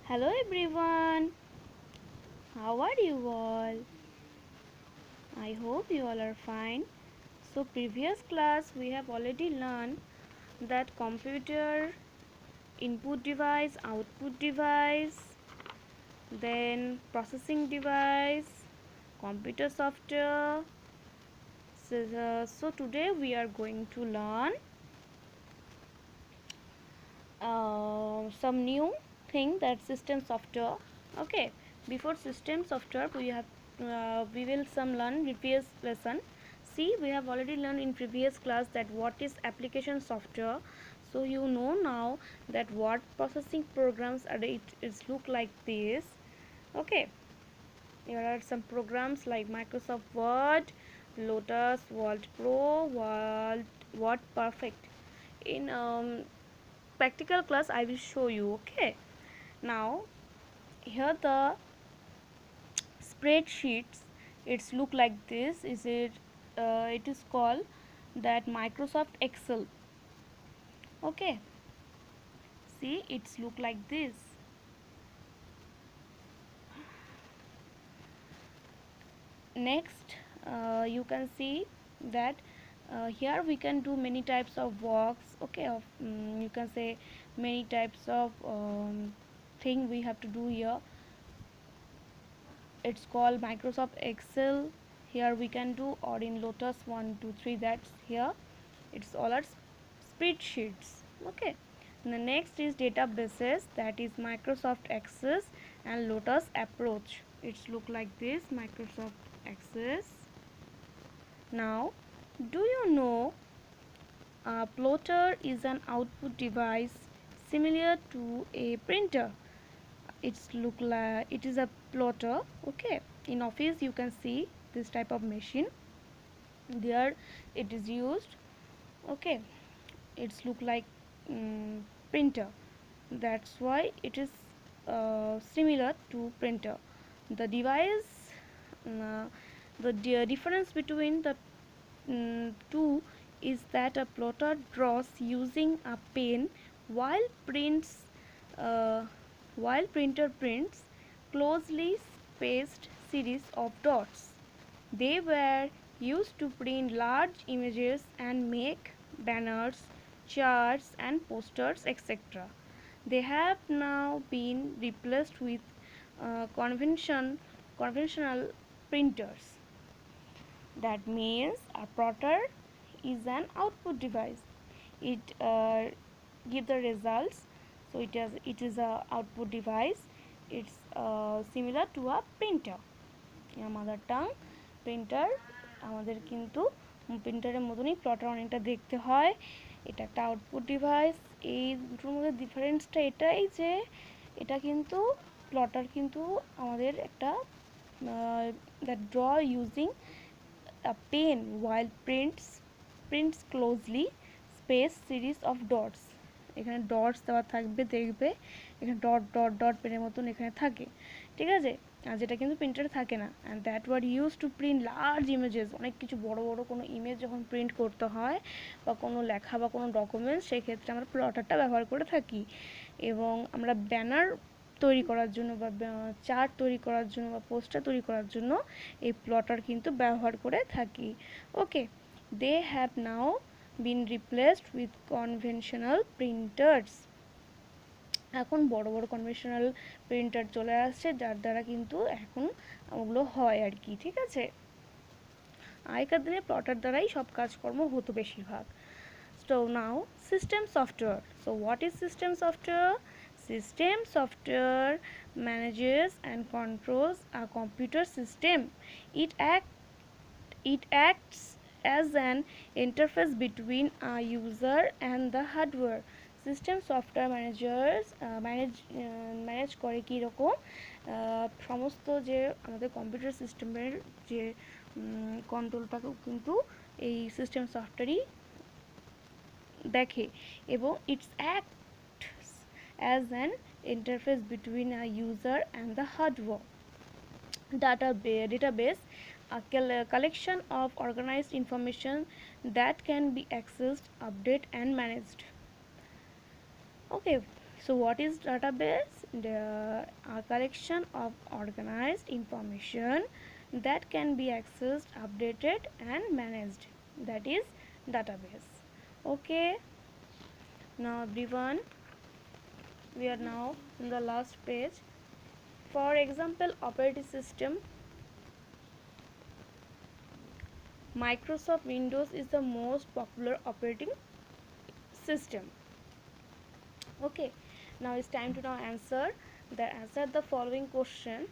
Hello everyone, how are you all? I hope you all are fine. So previous class we have already learned that computer input device, output device, then processing device, computer software. So today we are going to learn some new thing, that system software. Okay, before system software we will some learn previous lesson. See, we have already learned in previous class that what is application software. So you know now that what processing programs are, it's look like this. Okay, here are some programs like Microsoft Word, Lotus, Word Pro, Word Perfect. In practical class I will show you. Okay, now here the spreadsheets, it's look like this. It is called that Microsoft Excel. Okay, see, it's look like this. Next, you can see that here we can do many types of works. Okay, you can say many types of thing we have to do here. It's called Microsoft Excel. Here we can do, or in Lotus 1 2 3, that's here it's all our spreadsheets. Okay, and the next is databases, that is Microsoft Access and Lotus Approach. It's look like this, Microsoft Access. Now, do you know a plotter is an output device similar to a printer? It's look like it is a plotter. Okay, in office you can see this type of machine, there it is used. Okay, it's look like printer, that's why it is similar to printer. The device, uh, the difference between the two is that a plotter draws using a pen, while prints uh, while printer prints closely spaced series of dots. They were used to print large images and make banners, charts and posters, etc. They have now been replaced with conventional printers. That means a plotter is an output device. It give the results. So it is a output device. It's similar to a printer. In mother tongue, printer আমাদের কিন্তু প্রিন্টারের মতনই plotter অনেকটা দেখতে হয়। এটা একটা output device. এই দুটোর মধ্যে ডিফারেন্সটা এটাই যে এটা কিন্তু প্লটার কিন্তু আমাদের একটা that draw using a pen, while prints closely spaced series of dots. এখানে ডটস দেওয়া থাকবে, দেখবে এখানে ডট ডট ডট পেনের মতন এখানে থাকে, ঠিক আছে, আর যেটা কিন্তু প্রিন্টারে থাকে না। And that were use to print large images, অনেক কিছু বড় বড় কোনো ইমেজ যখন প্রিন্ট করতে হয় বা কোনো লেখা বা কোনো ডকুমেন্টস, সেক্ষেত্রে আমরা প্লটারটা ব্যবহার করে থাকি। এবং আমরা ব্যানার তৈরি করার জন্য বা চার্ট তৈরি করার জন্য বা পোস্টার তৈরি করার জন্য এই প্লটার কিন্তু ব্যবহার করে থাকি। Okay, they have now been replaced with conventional printers. এখন বড় বড় কনভেনশনাল প্রিন্টার চলে আসছে, যার দ্বারা কিন্তু এখন ওগুলো হয় আর কি, ঠিক আছে। আগেকার দিনে প্লটার দ্বারাই সব কাজকর্ম হতো বেশিরভাগ। So now system software. So what is system software? System software manages and controls a computer system. It acts as an interface between a user and the hardware. System software manage করে কি রকম, সমস্ত যে আমাদের computer সিস্টেমের যে কন্ট্রোলটাকেও কিন্তু এই সিস্টেম সফটওয়্যারই দেখে, এবং it's acts as an interface between a user and the hardware. Database, a collection of organized information that can be accessed, updated and managed. Okay, so what is database? a collection of organized information that can be accessed, updated and managed, that is database. Okay, now everyone, we are now in the last page. For example, operating system. Microsoft Windows is the most popular operating system. Okay, now it's time to now answer the following question.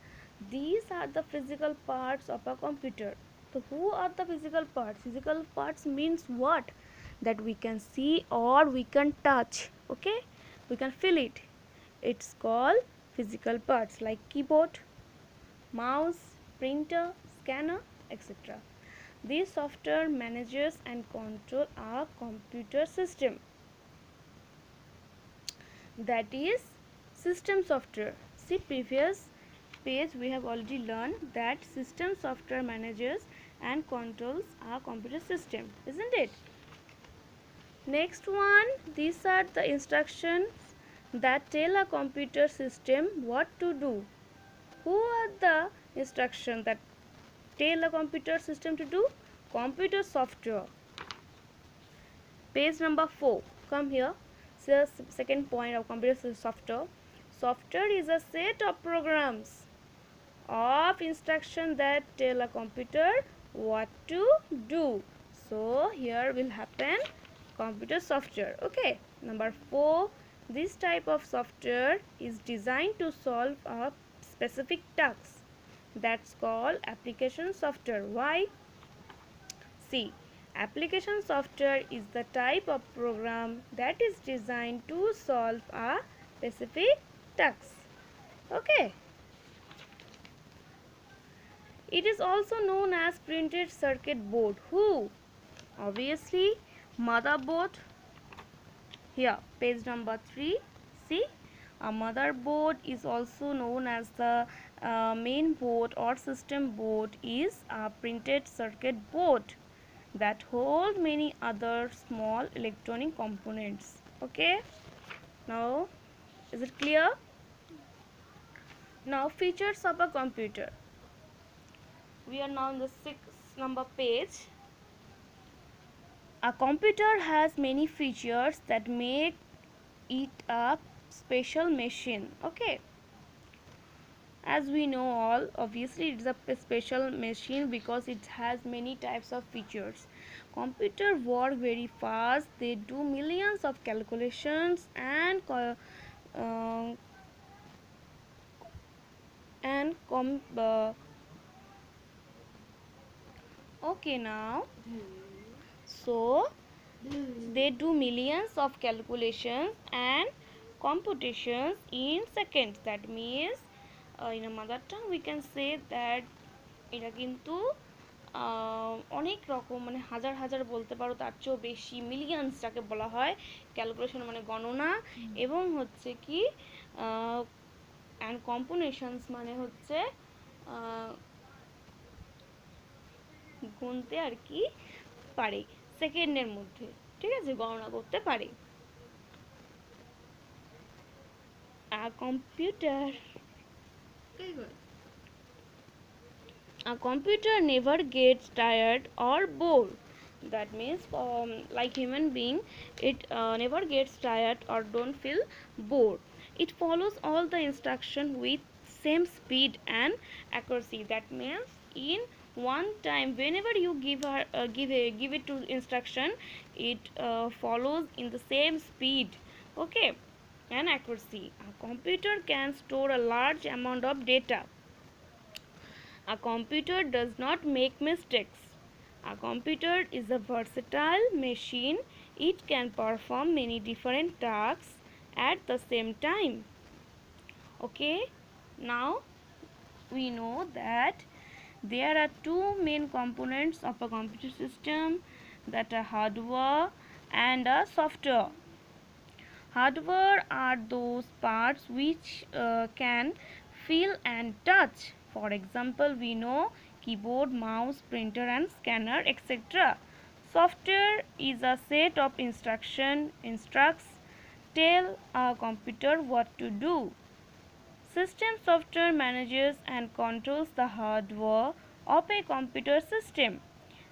These are the physical parts of a computer. So who are the physical parts? Physical parts means what? That we can see or we can touch. Okay, we can feel it. It's called physical parts like keyboard, mouse, printer, scanner, etc. These software manages and control our computer system. That is system software. See previous page, we have already learned that system software manages and controls our computer system, isn't it? Next one, these are the instructions that tell a computer system what to do. Who are the instructions that tell a computer system to do? Computer software. Page number 4. Come here. So, second point of computer software. Software is a set of programs of instruction that tell a computer what to do. So here will happen computer software. Okay. Number 4. This type of software is designed to solve a specific task. That's called application software. Why? See, application software is the type of program that is designed to solve a specific task. Okay. It is also known as printed circuit board. Who? Obviously, motherboard. Here, page number 3. See, a motherboard is also known as the main board or system board is a printed circuit board that hold many other small electronic components. Okay, now is it clear? Now features of a computer. We are now on the 6th number page. A computer has many features that make it a special machine. Okay, as we know all, obviously it is a special machine because it has many types of features. Computer work very fast. They do millions of calculations and okay, now so they do millions of calculations and computations in seconds. That means in a mother tongue we can say that এটা কিন্তু অনেক রকম মানে হাজার হাজার বলতে পারো, তার চেয়েও বেশি মিলিয়ন্স যাকে বলা হয় ক্যালকুলেশন মানে গণনা, এবং হচ্ছে কি অ্যান্ড কম্পোনেশনস মানে হচ্ছে গুনতে আর কি পারে সেকেন্ডের মধ্যে, ঠিক আছে, গণনা করতে পারে। A computer never gets tired or bored. That means like human being, it never gets tired or don't feel bored. It follows all the instruction with same speed and accuracy. That means in one time whenever you give it to instruction, it follows in the same speed, okay, and accuracy. A computer can store a large amount of data. A computer does not make mistakes. A computer is a versatile machine. It can perform many different tasks at the same time. Okay, now we know that there are two main components of a computer system, that are hardware and a software. Hardware are those parts which can feel and touch. For example, we know keyboard, mouse, printer and scanner, etc. Software is a set of instructs tell a computer what to do. System software manages and controls the hardware of a computer system.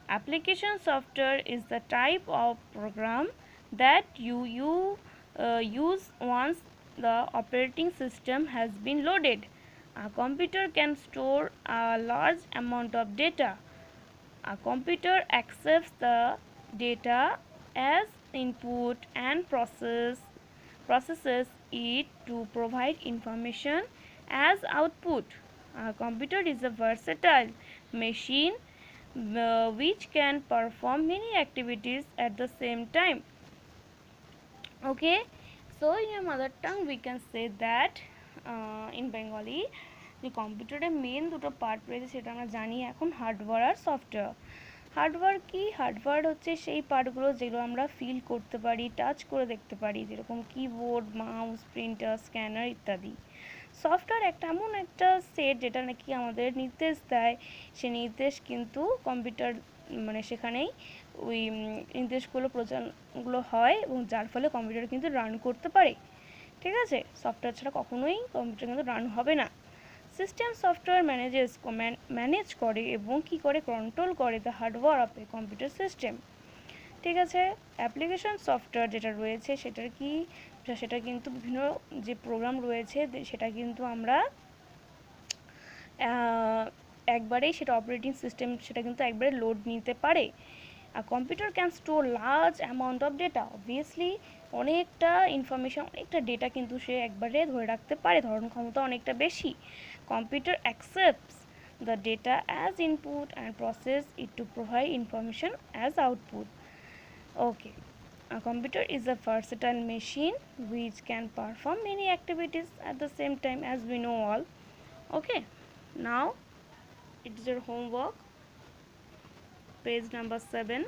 Application software is the type of program that you use once the operating system has been loaded. A computer can store a large amount of data. A computer accepts the data as input and processes it to provide information as output. A computer is a versatile machine which can perform many activities at the same time. Okay, so in your mother tongue we can say that in Bengali যে কম্পিউটারে main দুটো part রয়েছে সেটা আমরা জানি এখন hardware আর software. Hardware কি? Hardware হচ্ছে সেই পার্টগুলো যেগুলো আমরা ফিল করতে পারি, টাচ করে দেখতে পারি, যেরকম কিবোর্ড, মাউস, প্রিন্টার, স্ক্যানার ইত্যাদি। সফটওয়্যার একটা এমন একটা সেট যেটা নাকি আমাদের নির্দেশ দেয়, সে নির্দেশ কিন্তু কম্পিউটার মানে সেখানেই ওই নির্দেশগুলো হয় এবং যার ফলে কম্পিউটার কিন্তু রান করতে পারে। ঠিক আছে, সফটওয়্যার ছাড়া কখনোই কম্পিউটার কিন্তু রান হবে না। সিস্টেম সফটওয়্যার ম্যানেজ করে এবং কি করে কন্ট্রোল করে the hardware of a computer system. ঠিক আছে, অ্যাপ্লিকেশন সফটওয়্যার যেটা রয়েছে সেটা কিন্তু বিভিন্ন যে প্রোগ্রাম রয়েছে সেটা কিন্তু আমরা একবারেই সেটা অপারেটিং সিস্টেম সেটা কিন্তু একবারে লোড নিতে পারে। আর computer can store large amount of data, obviously অনেকটা ইনফরমেশন, অনেকটা ডেটা কিন্তু সে একবারে ধরে রাখতে পারে, ধারণ ক্ষমতা অনেকটা বেশি। Computer accepts the data as input and process it to provide information as output. Okay, a computer is a versatile machine which can perform many activities at the same time, as we know all. Okay, now it is your homework, page number 7.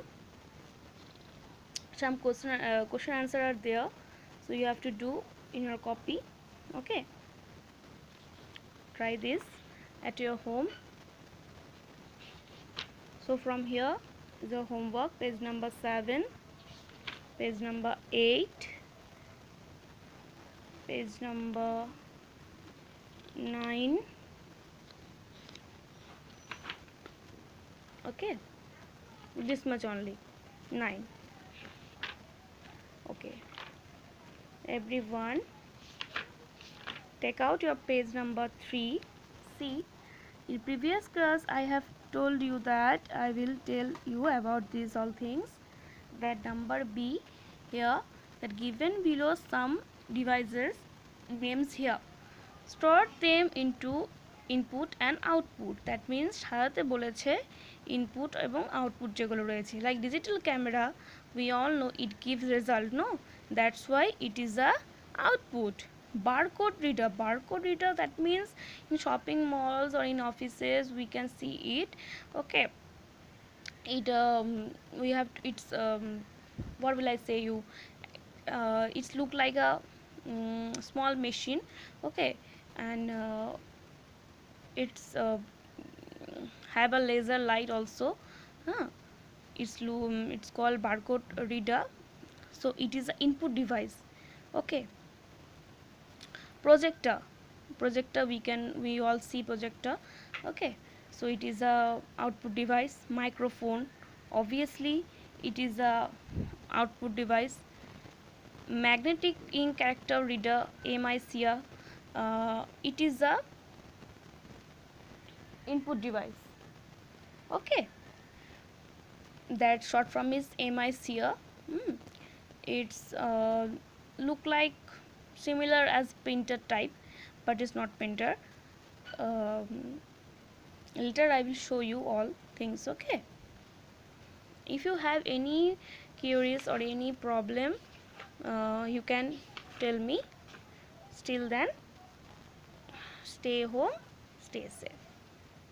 Some question answer are there, so you have to do in your copy. Okay, try this at your home. So from here is your homework, page number 7, page number 8, page number 9. Okay, this much only, 9. Okay, everyone take out your page number 3. See, in previous class I have told you that I will tell you about these all things. That number B here, that given below some devices names here, store them into input and output. That means সাজাতে বলেছে input এবং output যেগুলো রয়েছে, like digital camera we all know it gives result, no? That's why it is a output. Barcode reader, that means in shopping malls or in offices we can see it. Okay, it we have it's what will I say you, it's look like a small machine. Okay, and it's have a laser light also. It's called barcode reader, so it is an input device. Okay, projector, we all see projector. Okay, so it is a output device. Microphone, obviously it is a output device. Magnetic ink character reader, MICR, it is a input device. Okay, that short form is MICR. It's look like similar as printer type, but it's not printer. Later I will show you all things. Okay, if you have any queries or any problem, you can tell me. Still then, stay home, stay safe.